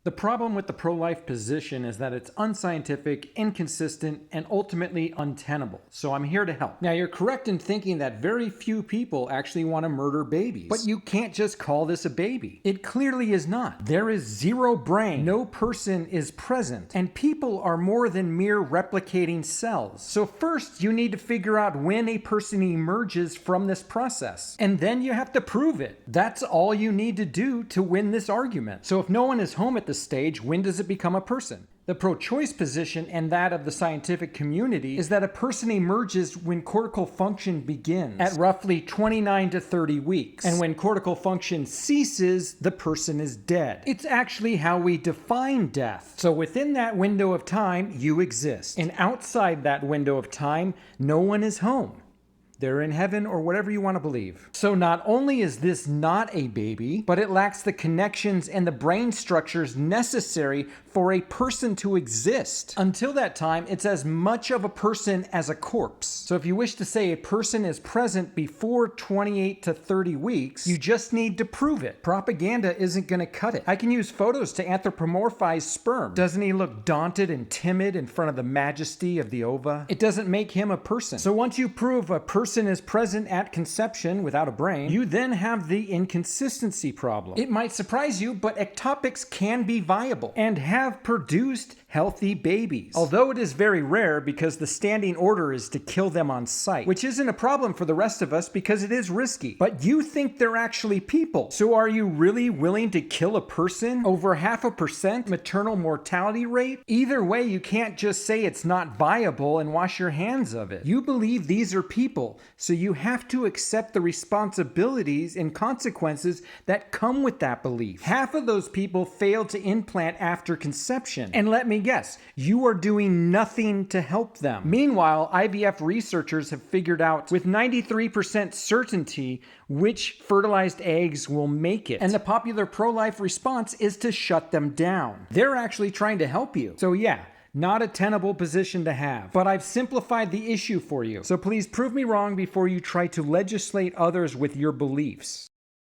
The problem with the pro-life position is that it's unscientific, inconsistent, and ultimately untenable. So I'm here to help. Now, you're correct in thinking that very few people actually want to murder babies. But you can't just call this a baby. It clearly is not. There is zero brain. No person is present. And people are more than mere replicating cells. So first, you need to figure out when a person emerges from this process. And then you have to prove it. That's all you need to do to win this argument. So if no one is home at the stage, when does it become a person? The pro-choice position and that of the scientific community is that a person emerges when cortical function begins at roughly 29 to 30 weeks. And when cortical function ceases, the person is dead. It's actually how we define death. So within that window of time, you exist. And outside that window of time, no one is home. They're in heaven or whatever you want to believe. So not only is this not a baby, but it lacks the connections and the brain structures necessary for a person to exist. Until that time, it's as much of a person as a corpse. So if you wish to say a person is present before 28 to 30 weeks, you just need to prove it. Propaganda isn't going to cut it. I can use photos to anthropomorphize sperm. Doesn't he look daunted and timid in front of the majesty of the ova? It doesn't make him a person. So once you prove a person is present at conception without a brain, you then have the inconsistency problem. It might surprise you, but ectopics can be viable and have produced healthy babies. Although it is very rare because the standing order is to kill them on sight, which isn't a problem for the rest of us because it is risky. But you think they're actually people. So are you really willing to kill a person? Over 0.5% maternal mortality rate? Either way, you can't just say it's not viable and wash your hands of it. You believe these are people, so you have to accept the responsibilities and consequences that come with that belief. Half of those people failed to implant after conception. And let me guess, you are doing nothing to help them. Meanwhile, IVF researchers have figured out with 93% certainty which fertilized eggs will make it. And the popular pro-life response is to shut them down. They're actually trying to help you. So yeah, not a tenable position to have. But I've simplified the issue for you. So please prove me wrong before you try to legislate others with your beliefs.